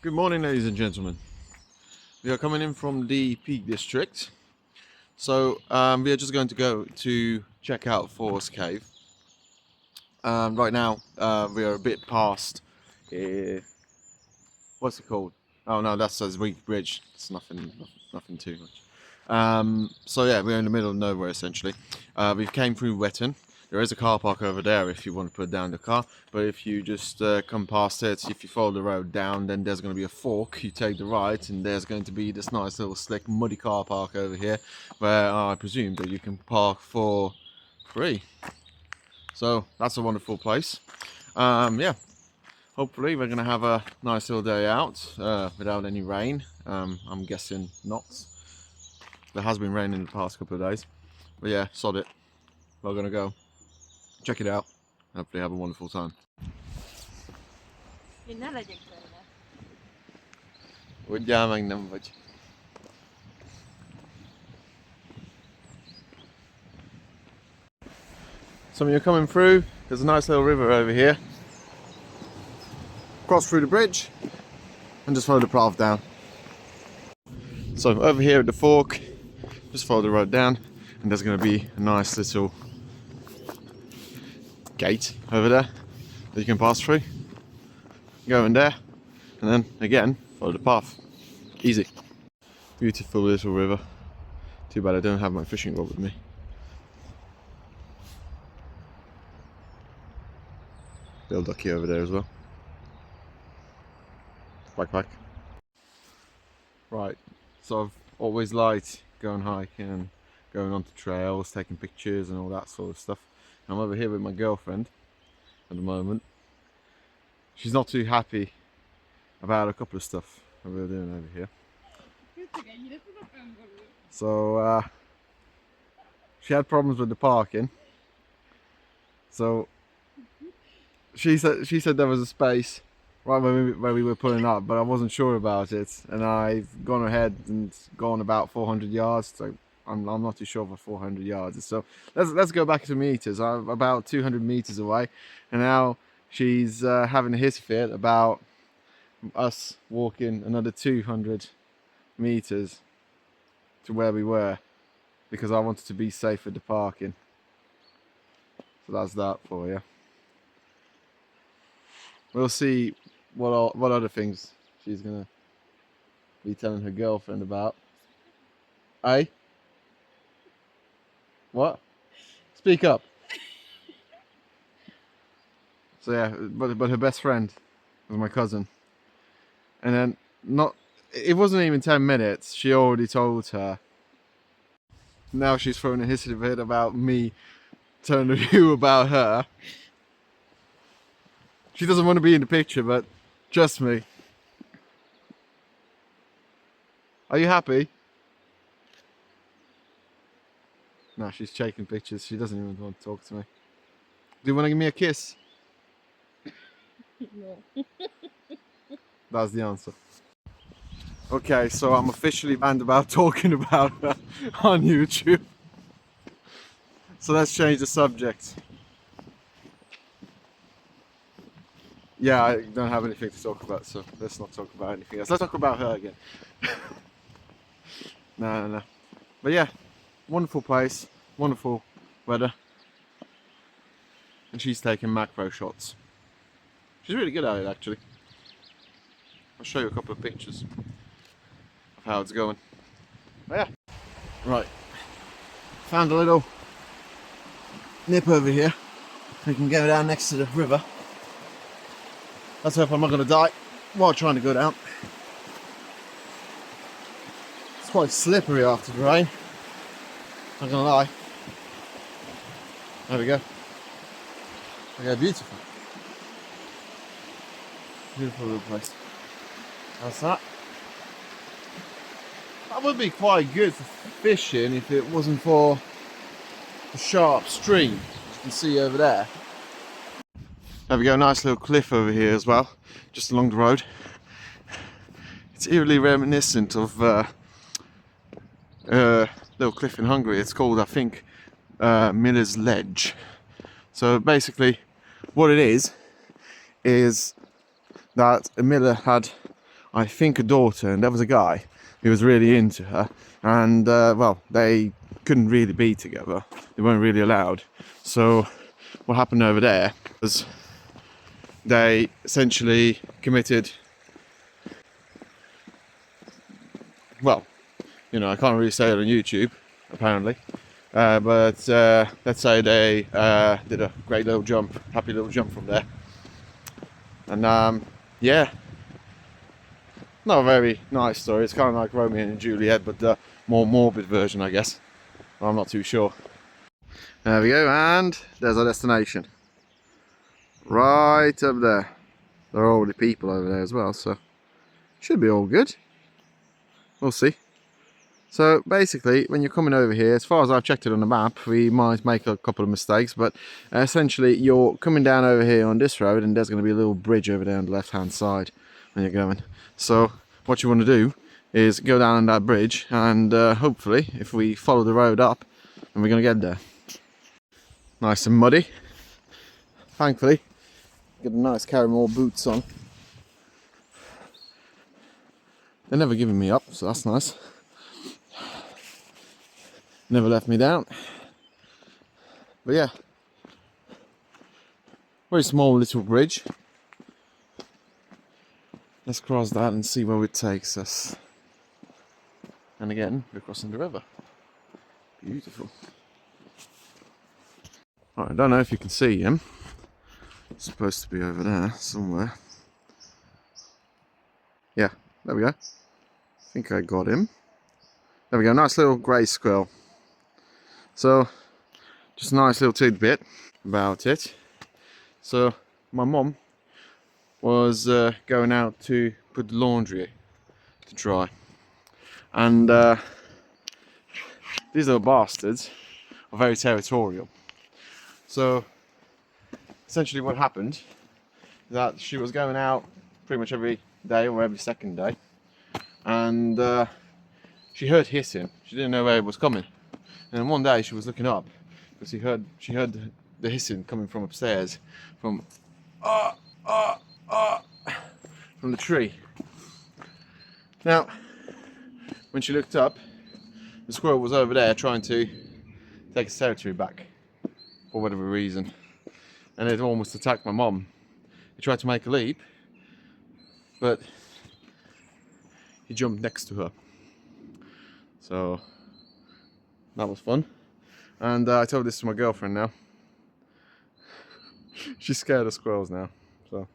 Good morning, ladies and gentlemen. We are coming in from the Peak District. So we are just going to go to check out Thor's Cave. Right now we are a bit past, what's it called? Oh no, that's a weak bridge. It's nothing too much. So yeah, we're in the middle of nowhere essentially. We came through Wetton. There is a car park over there if you want to put down the car, but if you just come past it, if you follow the road down, then there's going to be a fork. You take the right and there's going to be this nice little slick muddy car park over here where I presume that you can park for free. So that's a wonderful place. Yeah, hopefully we're going to have a nice little day out without any rain. I'm guessing not. There has been rain in the past couple of days, but yeah, sod it. We're going to go check it out. Hopefully have a wonderful time. So when you're coming through, there's a nice little river over here. Cross through the bridge and just follow the path down. So over here at the fork, just follow the road down and there's going to be a nice little gate over there that you can pass through. Go in there and then again follow the path. Easy. Beautiful little river. Too bad I don't have my fishing rod with me. Little ducky over there as well. Backpack. Right, so I've always liked going hiking and going onto trails, taking pictures and all that sort of stuff. I'm over here with my girlfriend at the moment. She's not too happy about a couple of stuff that we're doing over here. So she had problems with the parking. So she said there was a space right where we were pulling up, but I wasn't sure about it, and I've gone ahead and gone about 400 yards. So I'm not too sure for 400 yards. So let's go back to meters. I'm about 200 meters away, and now she's having a hissy fit about us walking another 200 meters to where we were because I wanted to be safe with the parking. So that's that for you. We'll see what other things she's gonna be telling her girlfriend about. Eh? What? Speak up. So yeah, but her best friend was my cousin, and then it wasn't even 10 minutes. She already told her. Now she's throwing a hissy fit about me telling you about her. She doesn't want to be in the picture, but trust me. Are you happy? No, she's taking pictures. She doesn't even want to talk to me. Do you want to give me a kiss? No. That's the answer. Okay, so I'm officially banned about talking about her on YouTube. So let's change the subject. Yeah, I don't have anything to talk about, so let's not talk about anything else. Let's talk about her again. No. But yeah, wonderful place, wonderful weather. And she's taking macro shots. She's really good at it, actually. I'll show you a couple of pictures of how it's going. But yeah, right. Found a little nip over here. We can go down next to the river. Let's hope I'm not going to die while trying to go down. It's quite slippery after the rain. Not going to lie. There we go. Okay, beautiful. Beautiful little place. That's that. That would be quite good for fishing if it wasn't for the sharp stream, as you can see over there. There we go, nice little cliff over here as well, just along the road. It's eerily reminiscent of little cliff in Hungary. It's called, I think, Miller's Ledge. So basically, what it is that a miller had I think, a daughter, and there was a guy who was really into her, and well, they couldn't really be together. They weren't really allowed. So what happened over there was they essentially committed, well, you know, I can't really say it on YouTube, apparently, but let's say they did a great little jump, happy little jump from there. And yeah, not a very nice story. It's kind of like Romeo and Juliet, but the more morbid version, I guess. I'm not too sure. There we go, and there's our destination. Right up there. There are already people over there as well, so should be all good. We'll see. So basically, when you're coming over here, as far as I've checked it on the map, we might make a couple of mistakes, but essentially you're coming down over here on this road, and there's going to be a little bridge over there on the left hand side when you're going. So what you want to do is go down on that bridge, and hopefully if we follow the road up, then we're going to get there. Nice and muddy. Thankfully, get a nice carry more boots on. They're never giving me up, so that's nice. Never left me down. But yeah, very small little bridge. Let's cross that and see where it takes us. And again, we're crossing the river. Beautiful. Right, I don't know if you can see him. It's supposed to be over there somewhere. Yeah, there we go. I think I got him. There we go, nice little grey squirrel. So, just a nice little tidbit about it. So, my mum was going out to put the laundry to dry. And these little bastards are very territorial. So, essentially what happened is that she was going out pretty much every day or every second day. And she heard hissing. She didn't know where it was coming. And then one day she was looking up because she heard the hissing coming from upstairs, from the tree. Now, when she looked up, the squirrel was over there trying to take his territory back for whatever reason, and it almost attacked my mum. He tried to make a leap, but he jumped next to her. So that was fun. And I told this to my girlfriend now. She's scared of squirrels now. So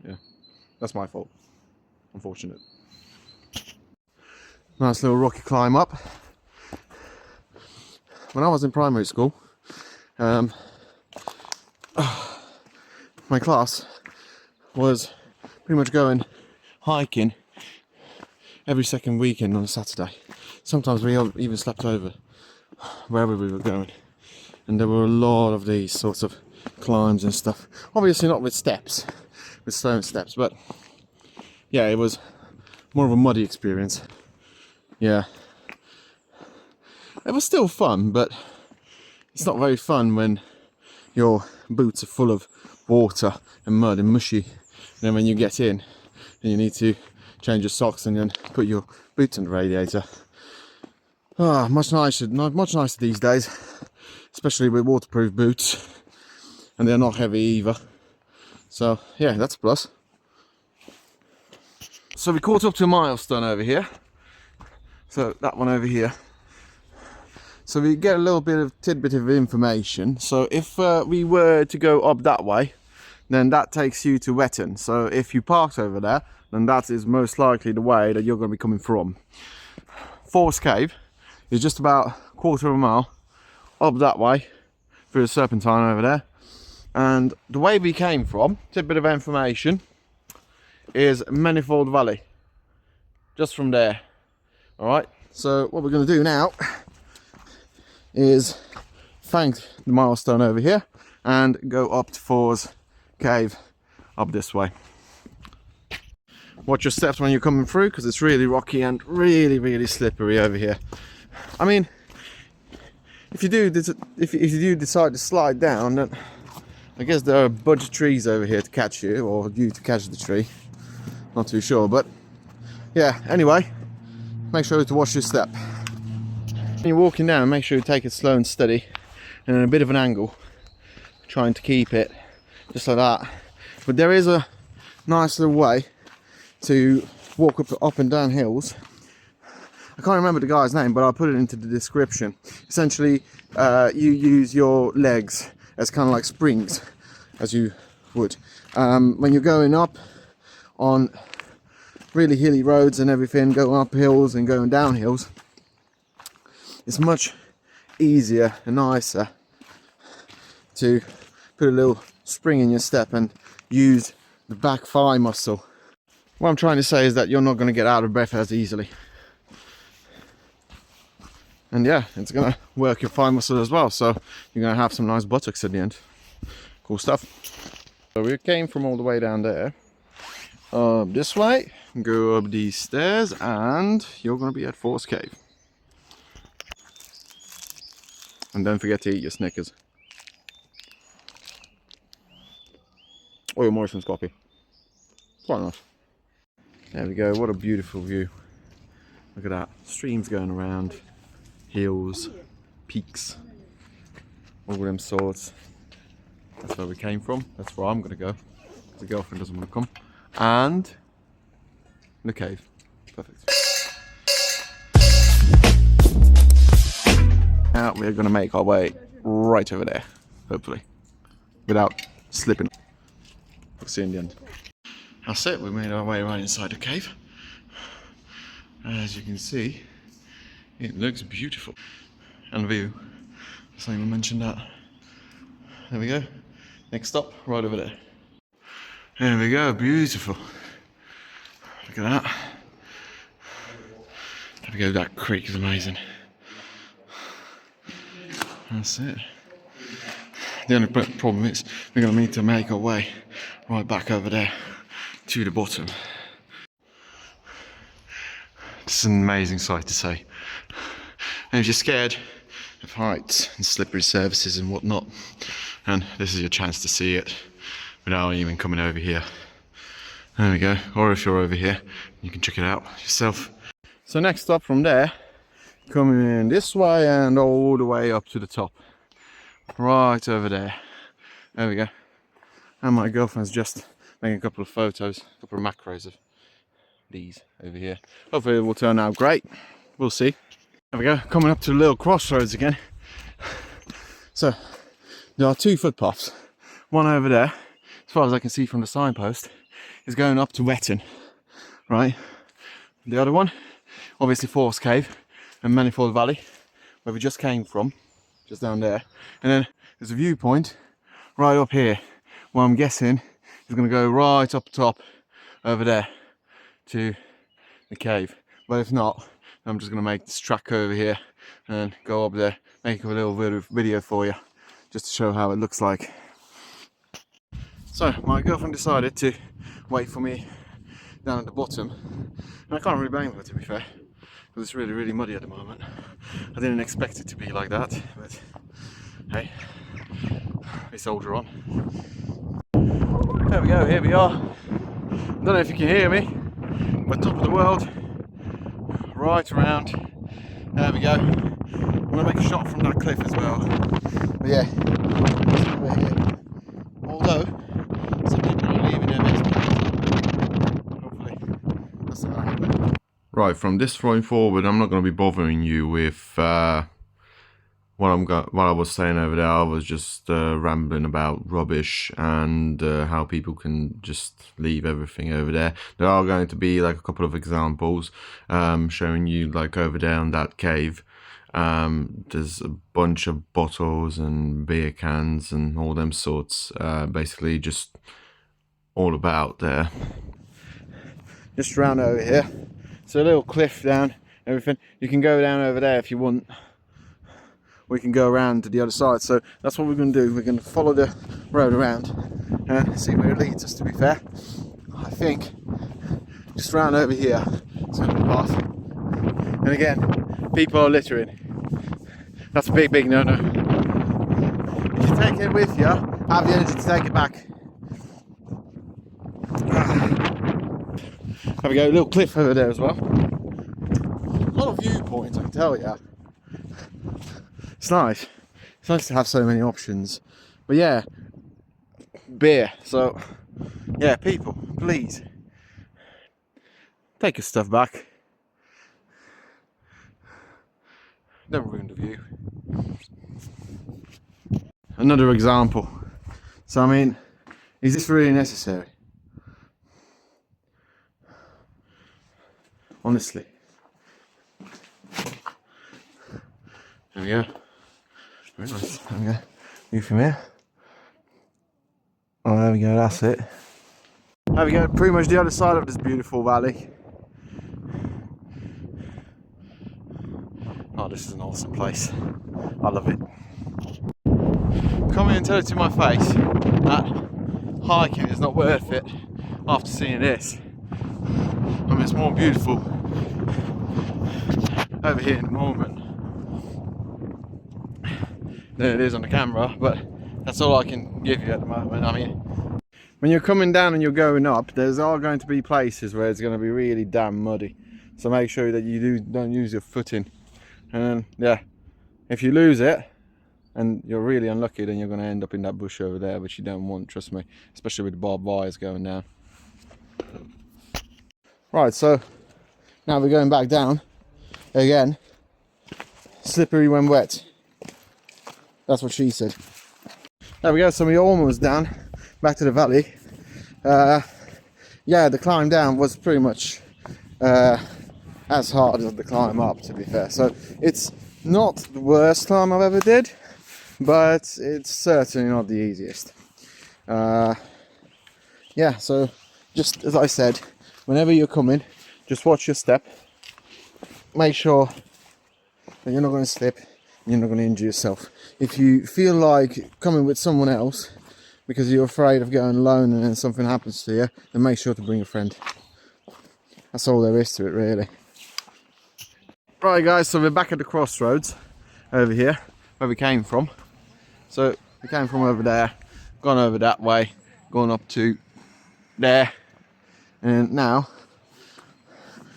yeah, that's my fault. Unfortunate. Nice little rocky climb up. When I was in primary school, my class was pretty much going hiking every second weekend on a Saturday. Sometimes we even slept over wherever we were going, and there were a lot of these sorts of climbs and stuff. Obviously not with steps, with stone steps, but yeah, it was more of a muddy experience. Yeah, it was still fun, but it's not very fun when your boots are full of water and mud and mushy, and then when you get in and you need to change your socks and then put your boots on the radiator. Much nicer these days, especially with waterproof boots, and they're not heavy either. So yeah, that's a plus. So we caught up to a milestone over here. So that one over here. So we get a little bit of tidbit of information. So if we were to go up that way, then that takes you to Wetton. So if you parked over there, then that is most likely the way that you're going to be coming from. Thors Cave is just about a quarter of a mile up that way through the serpentine over there. And the way we came from, tidbit of information, is Manifold Valley. Just from there. Alright, so what we're going to do now is thank the milestone over here and go up to Thors Cave up this way. Watch your steps when you're coming through, because it's really rocky and really slippery over here. I mean, if you do decide to slide down, then I guess there are a bunch of trees over here to catch you, or you to catch the tree. Not too sure, but yeah, anyway, make sure to watch your step. When you're walking down, make sure you take it slow and steady and in a bit of an angle, trying to keep it just like that. But there is a nice little way to walk up and down hills. I can't remember the guy's name, but I'll put it into the description. Essentially, you use your legs as kind of like springs, as you would. When you're going up on really hilly roads and everything, going up hills and going down hills, it's much easier and nicer to put a little spring in your step and use the back thigh muscle. What I'm trying to say is that you're not going to get out of breath as easily. And yeah, it's going to work your thigh muscle as well, so you're going to have some nice buttocks at the end. Cool stuff. So we came from all the way down there, up this way, go up these stairs, and you're going to be at Thor's Cave. And don't forget to eat your Snickers. Or your Morrison's coffee. Quite nice. There we go, what a beautiful view. Look at that, streams going around, hills, peaks, all them sorts. That's where we came from, that's where I'm going to go. The girlfriend doesn't want to come. And the cave, perfect. Now we're going to make our way right over there, hopefully, without slipping. We'll see in the end. That's it, we made our way right inside the cave. As you can see, it looks beautiful. And the view, Simon mentioned that. There we go. Next stop, right over there. There we go, beautiful. Look at that. There we go, that creek is amazing. That's it. The only problem is we're going to need to make our way right back over there to the bottom. It's an amazing sight to see. And if you're scared of heights and slippery surfaces and whatnot, and this is your chance to see it without even coming over here. There we go. Or if you're over here, you can check it out yourself. So next stop from there, coming this way and all the way up to the top. Right over there. There we go. And my girlfriend's just making a couple of photos, a couple of macros of these over here. Hopefully it will turn out great. We'll see. There we go, coming up to the little crossroads again. So there are two footpaths. One over there, as far as I can see from the signpost, is going up to Wetton, right? The other one, obviously Thor's Cave and Manifold Valley, where we just came from, just down there. And then there's a viewpoint right up here, where I'm guessing is going to go right up top over there to the cave. But if not, I'm just going to make this track over here and go up there, make a little video for you, just to show how it looks like. So my girlfriend decided to wait for me down at the bottom, and I can't really blame her, to be fair, because it's really muddy at the moment. I didn't expect it to be like that, but hey, we soldier on. There we go, here we are. Don't know if you can hear me, but top of the world, right around. There we go. I'm going to make a shot from that cliff as well. But yeah, we're here. Although some people are leaving their best. Hopefully that's not going to happen. Right, from this point forward, I'm not going to be bothering you with what I was saying over there. I was just rambling about rubbish and how people can just leave everything over there. There are going to be like a couple of examples showing you, like over there in that cave. There's a bunch of bottles and beer cans and all them sorts, basically just all about there. Just around over here. It's a little cliff down, everything. You can go down over there if you want. We can go around to the other side, so that's what we're going to do. We're going to follow the road around and see where it leads us, to be fair. I think just around over here is going to be the path. And again, people are littering. That's a big no-no. If you take it with you, have the energy to take it back. There we go, a little cliff over there as well. A lot of viewpoints, I can tell you. It's nice. It's nice to have so many options. But yeah, beer. So yeah, people, please take your stuff back. Don't ruin the view. Another example. So I mean, is this really necessary? Honestly. There we go. Very nice. There we go. View from here. Oh, there we go, that's it. There we go, pretty much the other side of this beautiful valley. Oh, this is an awesome place. I love it. Come in and tell it to my face that hiking is not worth it after seeing this. I mean, it's more beautiful over here in the moment than it is on the camera, but that's all I can give you at the moment. I mean, when you're coming down and you're going up, there's all going to be places where it's going to be really damn muddy. So make sure that you don't use your footing. And yeah, if you lose it and you're really unlucky, then you're going to end up in that bush over there, which you don't want, trust me, especially with the barbed wires going down. Right, so now we're going back down again. Slippery when wet. That's what she said. There we go, so we're almost down, back to the valley. Yeah, the climb down was pretty much as hard as the climb up, to be fair. So it's not the worst climb I've ever did, but it's certainly not the easiest. Yeah, so just as I said, whenever you're coming, just watch your step. Make sure that you're not going to slip, you're not going to injure yourself. If you feel like coming with someone else because you're afraid of going alone and then something happens to you, then make sure to bring a friend. That's all there is to it, really. Right guys, so we're back at the crossroads over here where we came from. So we came from over there, gone over that way, gone up to there, and now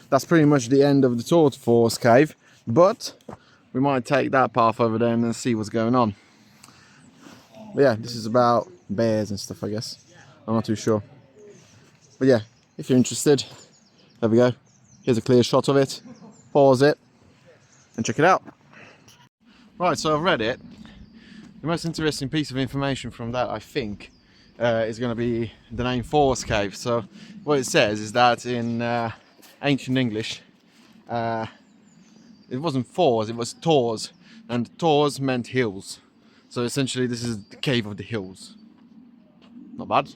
that's pretty much the end of the Thors Cave, but we might take that path over there and then see what's going on. But yeah, this is about bears and stuff, I guess. I'm not too sure. But yeah, if you're interested, there we go. Here's a clear shot of it. Pause it and check it out. Right, so I've read it. The most interesting piece of information from that, I think, is going to be the name Thor Cave. So what it says is that in ancient English, it wasn't Thors, it was Thors, and Thors meant hills. So essentially this is the cave of the hills. Not bad,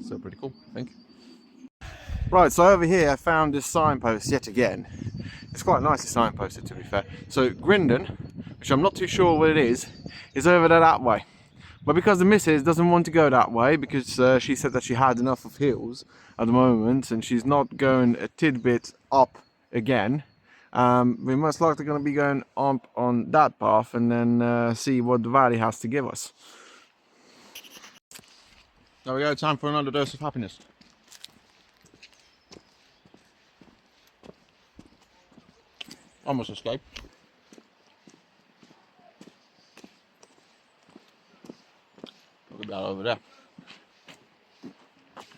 still pretty cool, I think. Right, so over here I found this signpost yet again. It's quite nicely signposted, to be fair. So Grindon, which I'm not too sure what it is over there that way. But because the missus doesn't want to go that way, because she said that she had enough of hills at the moment and she's not going a tidbit up again, we're most likely going to be going up on that path and then see what the valley has to give us. There we go, time for another dose of happiness. Almost escaped. Look at that over there.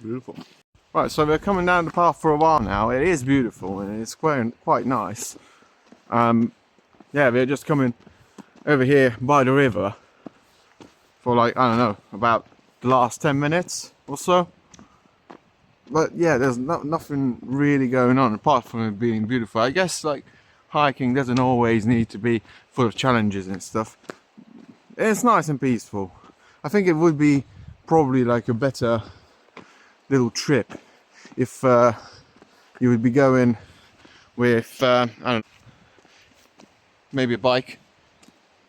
Beautiful. Right, so we're coming down the path for a while now. It is beautiful and it's quite nice. Yeah, we're just coming over here by the river for like, I don't know, about the last 10 minutes or so. But yeah, there's nothing really going on apart from it being beautiful. I guess like hiking doesn't always need to be full of challenges and stuff. It's nice and peaceful. I think it would be probably like a better little trip if you would be going with I don't know, maybe a bike,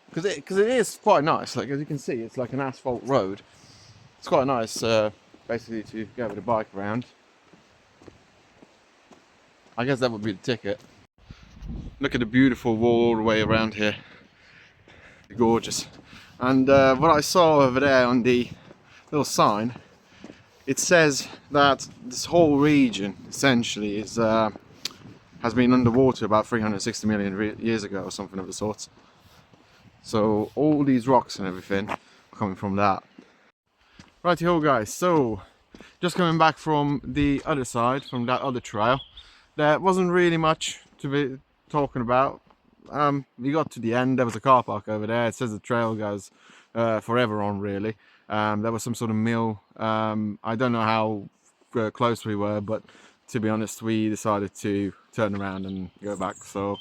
because it is quite nice. Like, as you can see, it's like an asphalt road. It's quite nice basically to go with a bike around. I guess that would be the ticket. Look at the beautiful wall all the way around here. Gorgeous. And what I saw over there on the little sign it says that this whole region essentially is has been underwater about 360 million years ago or something of the sort. So all these rocks and everything are coming from that. Righty-ho guys, so just coming back from the other side, from that other trail. There wasn't really much to be talking about. We got to the end, there was a car park over there. It says the trail goes forever on really. There was some sort of mill. I don't know how close we were, but to be honest, we decided to turn around and go back. So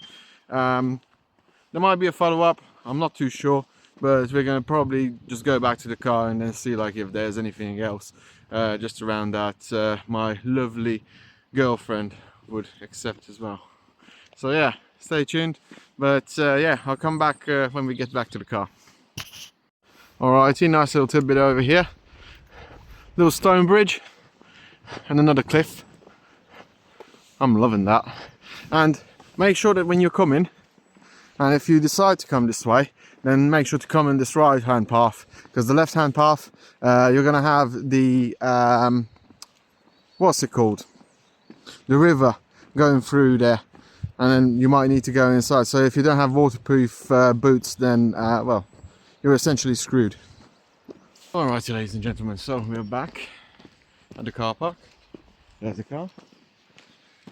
there might be a follow-up, I'm not too sure, but we're going to probably just go back to the car and then see like if there's anything else just around that my lovely girlfriend would accept as well. So yeah, stay tuned, but yeah, I'll come back when we get back to the car. Alrighty, nice little tidbit over here. Little stone bridge and another cliff. I'm loving that. And make sure that when you're coming, and if you decide to come this way, then make sure to come in this right hand path, because the left hand path you're gonna have the what's it called, the river going through there, and then you might need to go inside. So if you don't have waterproof boots, then well, you're essentially screwed. Alrighty, ladies and gentlemen, so we're back at the car park. There's the car,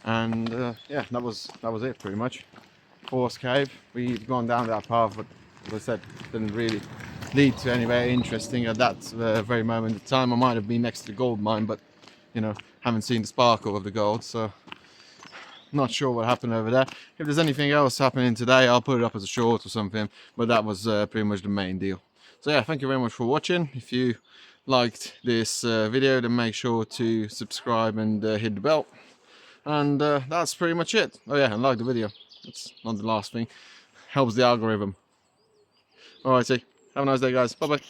and yeah, that was it pretty much. Thors Cave. We've gone down that path, but as I said, didn't really lead to anywhere interesting at that very moment in time. I might have been next to the gold mine, but you know, haven't seen the sparkle of the gold, so not sure what happened over there. If there's anything else happening today, I'll put it up as a short or something, but that was pretty much the main deal. So yeah, thank you very much for watching. If you liked this video, then make sure to subscribe and hit the bell. And that's pretty much it. Oh yeah, and like the video. That's not the last thing. Helps the algorithm. Alrighty, have a nice day guys. Bye bye.